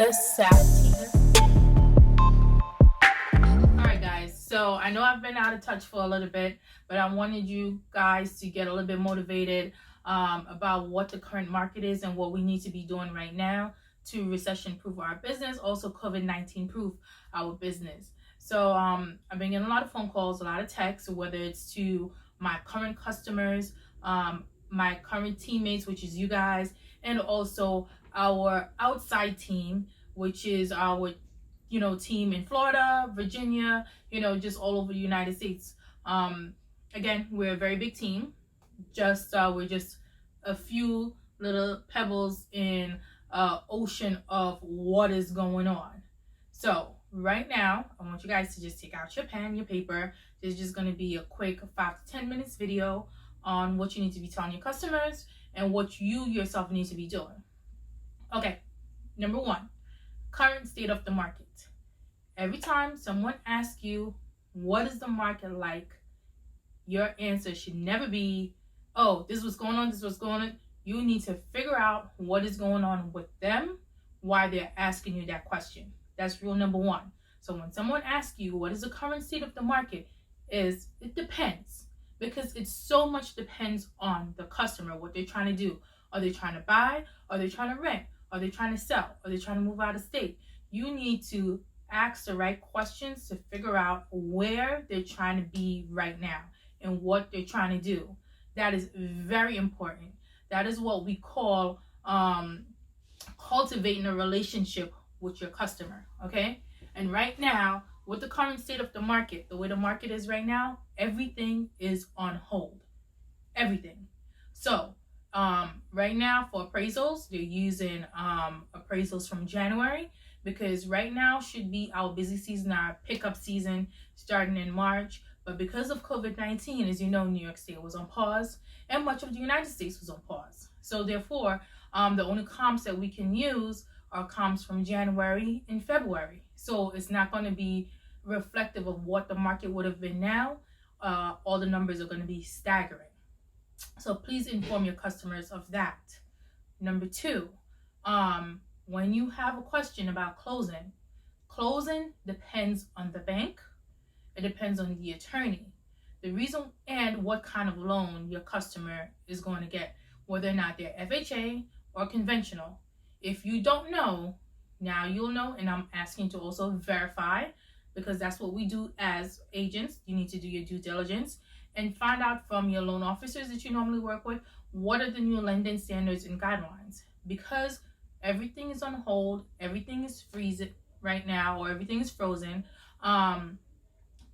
The SAP team. Alright guys, so I know I've been out of touch for a little bit, but I wanted you guys to get a little bit motivated about what the current market is and what we need to be doing right now to recession-proof our business, also COVID-19-proof our business. So I've been getting a lot of phone calls, a lot of texts, whether it's to my current customers, my current teammates, which is you guys, and also our outside team, which is our team in Florida, Virginia, just all over the United States. Again, we're a very big team. We're just a few little pebbles in ocean of what is going on. So right now, I want you guys to just take out your pen, your paper. There's just going to be a quick 5 to 10 minutes video on what you need to be telling your customers and what you yourself need to be doing. Okay, number 1, current state of the market. Every time someone asks you, what is the market like? Your answer should never be, oh, this was going on, this was going on. You need to figure out what is going on with them, why they're asking you that question. That's rule number 1. So when someone asks you, what is the current state of the market? It depends. Because it so much depends on the customer, what they're trying to do. Are they trying to buy? Are they trying to rent? Are they trying to sell? Are they trying to move out of state? You need to ask the right questions to figure out where they're trying to be right now and what they're trying to do. That is very important. That is what we call cultivating a relationship with your customer, okay? And right now, with the current state of the market, the way the market is right now, everything is on hold. Everything. So, right now for appraisals, they're using appraisals from January, because right now should be our busy season, our pickup season starting in March. But because of COVID-19, as you know, New York State was on pause and much of the United States was on pause. So therefore, the only comps that we can use are comps from January and February. So it's not going to be reflective of what the market would have been now. All the numbers are going to be staggering. So please inform your customers of that. Number 2, when you have a question about closing depends on the bank. It depends on the attorney. The reason and what kind of loan your customer is going to get, whether or not they're FHA or conventional. If you don't know, now you'll know, and I'm asking to also verify, because that's what we do as agents. You need to do your due diligence and find out from your loan officers that you normally work with, what are the new lending standards and guidelines. Because everything is on hold, everything is freezing right now, or everything is frozen.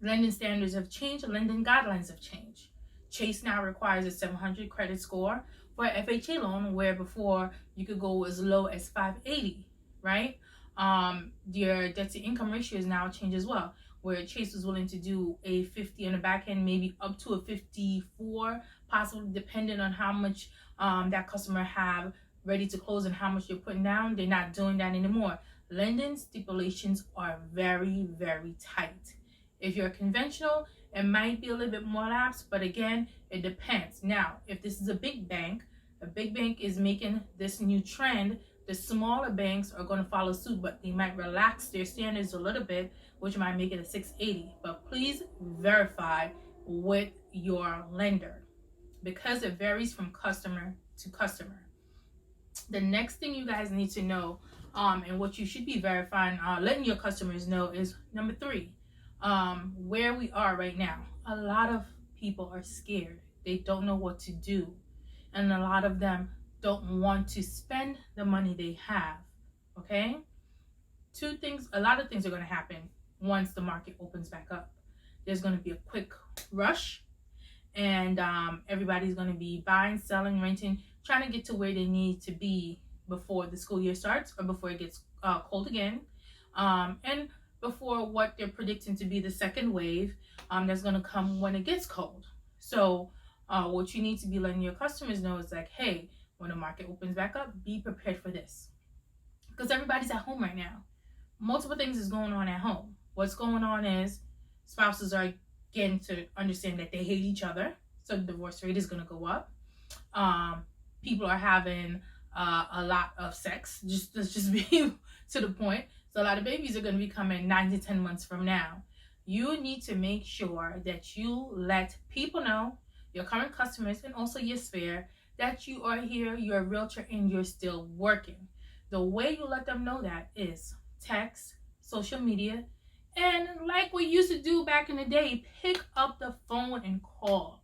Lending standards have changed, lending guidelines have changed. Chase now requires a 700 credit score for an FHA loan, where before you could go as low as 580, right? Your debt to income ratio is now changed as well, where Chase was willing to do a 50 on the back end, maybe up to a 54, possibly depending on how much that customer have ready to close and how much you're putting down. They're not doing that anymore. Lending stipulations are very, very tight. If you're conventional, it might be a little bit more lax, but again, it depends. Now, if this is a big bank is making this new trend, the smaller banks are going to follow suit, but they might relax their standards a little bit, which might make it a 680. But please verify with your lender, because it varies from customer to customer. The next thing you guys need to know, and what you should be verifying, letting your customers know, is number 3, where we are right now. A lot of people are scared. They don't know what to do. And a lot of them don't want to spend the money they have, okay? A lot of things are going to happen once the market opens back up. There's going to be a quick rush, and everybody's going to be buying, selling, renting, trying to get to where they need to be before the school year starts, or before it gets cold again, and before what they're predicting to be the second wave that's going to come when it gets cold. So what you need to be letting your customers know is like, hey, when the market opens back up, be prepared for this. Because everybody's at home right now. Multiple things is going on at home. What's going on is spouses are getting to understand that they hate each other, so the divorce rate is going to go up. People are having a lot of sex. Let's just be to the point. So a lot of babies are going to be coming 9 to 10 months from now. You need to make sure that you let people know, your current customers and also your sphere, that you are here, you're a realtor, and you're still working. The way you let them know that is text, social media, and like we used to do back in the day, pick up the phone and call.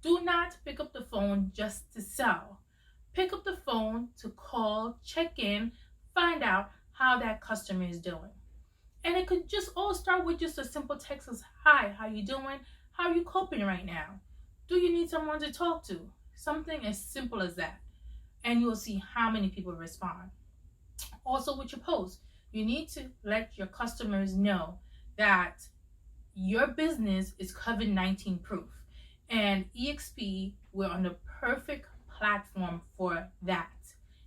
Do not pick up the phone just to sell. Pick up the phone to call, check in, find out how that customer is doing. And it could just all start with just a simple text as, hi, how you doing? How are you coping right now? Do you need someone to talk to? Something as simple as that. And you'll see how many people respond. Also with your post, you need to let your customers know that your business is COVID-19 proof. And EXP, we're on the perfect platform for that.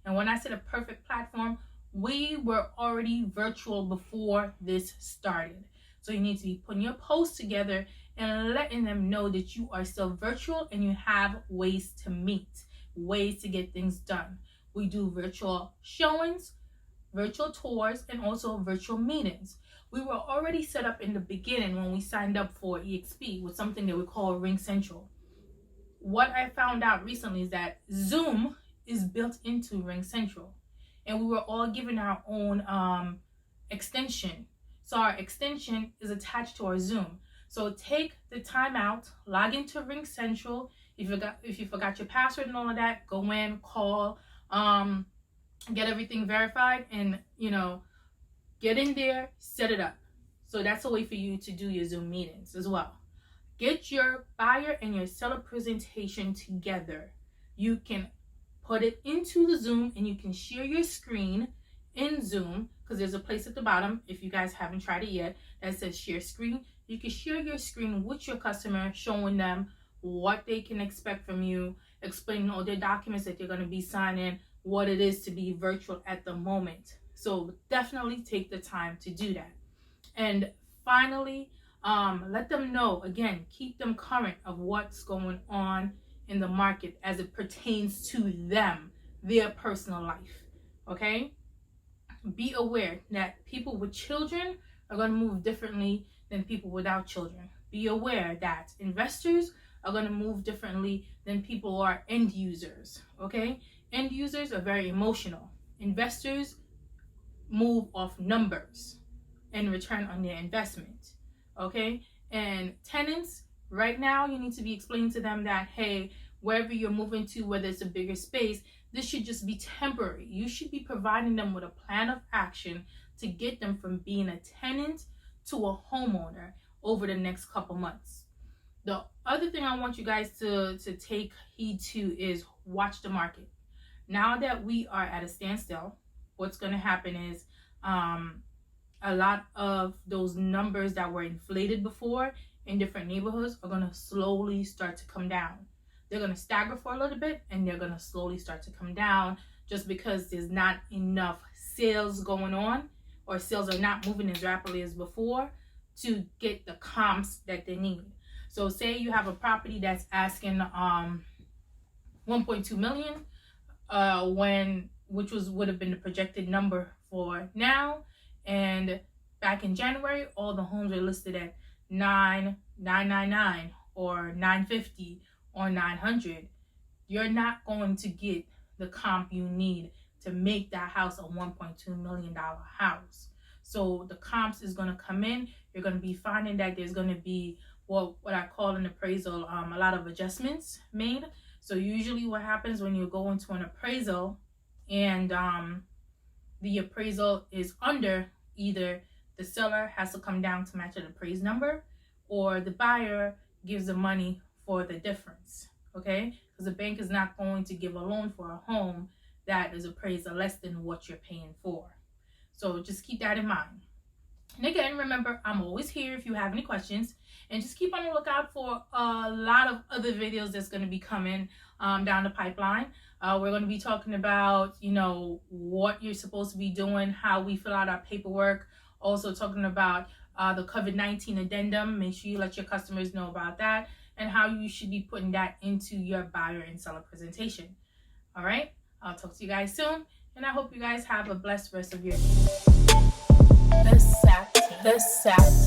And when I said a perfect platform, we were already virtual before this started. So you need to be putting your posts together and letting them know that you are still virtual and you have ways to meet, ways to get things done. We do virtual showings, virtual tours, and also virtual meetings. We were already set up in the beginning when we signed up for EXP with something that we call RingCentral. What I found out recently is that Zoom is built into RingCentral, and we were all given our own extension. So our extension is attached to our Zoom. So take the time out, log into RingCentral. If you forgot your password and all of that, go in, call, get everything verified, and get in there, set it up. So that's a way for you to do your Zoom meetings as well. Get your buyer and your seller presentation together. You can put it into the Zoom and you can share your screen in Zoom, because there's a place at the bottom, if you guys haven't tried it yet, that says share screen. You can share your screen with your customer, showing them what they can expect from you, explaining all their documents that they're going to be signing, what it is to be virtual at the moment. So definitely take the time to do that. And finally, let them know, again, keep them current of what's going on in the market as it pertains to them, their personal life. Okay? Be aware that people with children are going to move differently than people without children. Be aware that investors are going to move differently than people who are end users. Okay? End users are very emotional. Investors move off numbers and return on their investment. Okay? And tenants, right now, you need to be explaining to them that, hey, wherever you're moving to, whether it's a bigger space, this should just be temporary. You should be providing them with a plan of action to get them from being a tenant to a homeowner over the next couple months. The other thing I want you guys to take heed to is watch the market. Now that we are at a standstill, what's going to happen is a lot of those numbers that were inflated before in different neighborhoods are going to slowly start to come down. They're going to stagger for a little bit and they're going to slowly start to come down, just because there's not enough sales going on, or sales are not moving as rapidly as before to get the comps that they need. So say you have a property that's asking 1.2 million, which would have been the projected number for now, and back in January all the homes are listed at 999 or 950 or 900. You're not going to get the comp you need to make that house a $1.2 million house. So the comps is going to come in. You're going to be finding that there's going to be what I call an appraisal, a lot of adjustments made. So usually what happens when you go into an appraisal and the appraisal is under, either the seller has to come down to match an appraised number, or the buyer gives the money for the difference. Okay? Because the bank is not going to give a loan for a home that is appraised less than what you're paying for. So just keep that in mind. And again, remember, I'm always here if you have any questions. And just keep on the lookout for a lot of other videos that's going to be coming down the pipeline. We're going to be talking about, what you're supposed to be doing, how we fill out our paperwork. Also talking about the COVID-19 addendum. Make sure you let your customers know about that, and how you should be putting that into your buyer and seller presentation. All right. I'll talk to you guys soon, and I hope you guys have a blessed rest of your day. The Sap Team.